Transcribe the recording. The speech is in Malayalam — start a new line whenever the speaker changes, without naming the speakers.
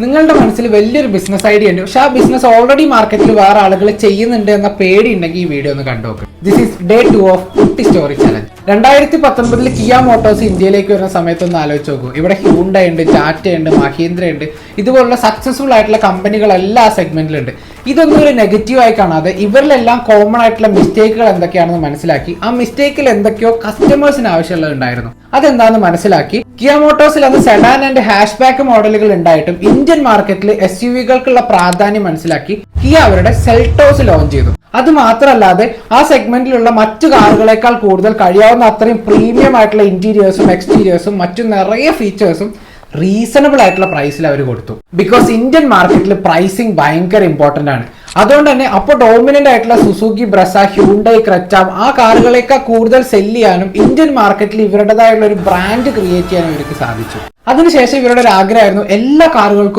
നിങ്ങളുടെ മനസ്സിൽ വലിയൊരു ബിസിനസ് ഐഡിയ ഉണ്ട്, പക്ഷെ ആ ബിസിനസ് ഓൾറെഡി മാർക്കറ്റിൽ വേറെ ആളുകൾ ചെയ്യുന്നുണ്ട് എന്ന പേടി ഉണ്ടെങ്കിൽ ഈ വീഡിയോ ഒന്ന് കണ്ടു നോക്കുക. ദിസ് ഈസ് ഡേ 2 ഓഫ് കുട്ടി സ്റ്റോറി ചലഞ്ച്. 2019 കിയ മോട്ടോഴ്സ് ഇന്ത്യയിലേക്ക് വരുന്ന സമയത്ത് ഒന്ന് ആലോചിച്ച് നോക്കൂ. ഇവിടെ ഹ്യൂണ്ടൈ ഉണ്ട്, ടാറ്റ ഉണ്ട്, മഹീന്ദ്ര ഉണ്ട്, ഇതുപോലുള്ള സക്സസ്ഫുൾ ആയിട്ടുള്ള കമ്പനികൾ എല്ലാ സെഗ്മെന്റിലുണ്ട്. ഇതൊന്നും ഒരു നെഗറ്റീവായി കാണാതെ ഇവരിലെല്ലാം കോമൺ ആയിട്ടുള്ള മിസ്റ്റേക്കുകൾ എന്തൊക്കെയാണെന്ന് മനസ്സിലാക്കി ആ മിസ്റ്റേക്കിൽ എന്തൊക്കെയോ കസ്റ്റമേഴ്സിന് ആവശ്യമുള്ളത് ഉണ്ടായിരുന്നു, അതെന്താണെന്ന് മനസ്സിലാക്കി കിയ മോട്ടോഴ്സിൽ അന്ന് സെഡാൻ ആൻഡ് ഹാഷ് ബാക്ക് മോഡലുകൾ ഉണ്ടായിട്ടും ഇന്ത്യൻ മാർക്കറ്റിൽ SUV-കൾക്കുള്ള പ്രാധാന്യം മനസ്സിലാക്കി കിയ അവരുടെ സെൽട്ടോസ് ലോഞ്ച് ചെയ്തു. അത് മാത്രമല്ലാതെ ആ സെഗ്മെന്റിലുള്ള മറ്റു കാറുകളെക്കാൾ കൂടുതൽ കഴിയാവുന്ന അത്രയും പ്രീമിയം ആയിട്ടുള്ള ഇന്റീരിയേഴ്സും എക്സ്റ്റീരിയേഴ്സും മറ്റു നിറയെ ഫീച്ചേഴ്സും റീസണബിൾ ആയിട്ടുള്ള പ്രൈസിൽ അവർ കൊടുത്തു. ബിക്കോസ് ഇന്ത്യൻ മാർക്കറ്റിൽ പ്രൈസിങ് ഭയങ്കര ഇമ്പോർട്ടന്റ് ആണ്. അതുകൊണ്ട് തന്നെ അപ്പോൾ ഡോമിനന്റ് ആയിട്ടുള്ള സുസുക്കി ബ്രസ, ഹ്യൂണ്ടൈ ക്രെറ്റ ആ കാറുകളേക്കാൾ കൂടുതൽ സെല് ചെയ്യാനും ഇന്ത്യൻ മാർക്കറ്റിൽ ഇവരുടേതായുള്ള ഒരു ബ്രാൻഡ് ക്രിയേറ്റ് ചെയ്യാനും ഇവർക്ക് സാധിച്ചു. അതിനുശേഷം ഇവരുടെ ഒരു ആഗ്രഹമായിരുന്നു എല്ലാ കാറുകൾക്കും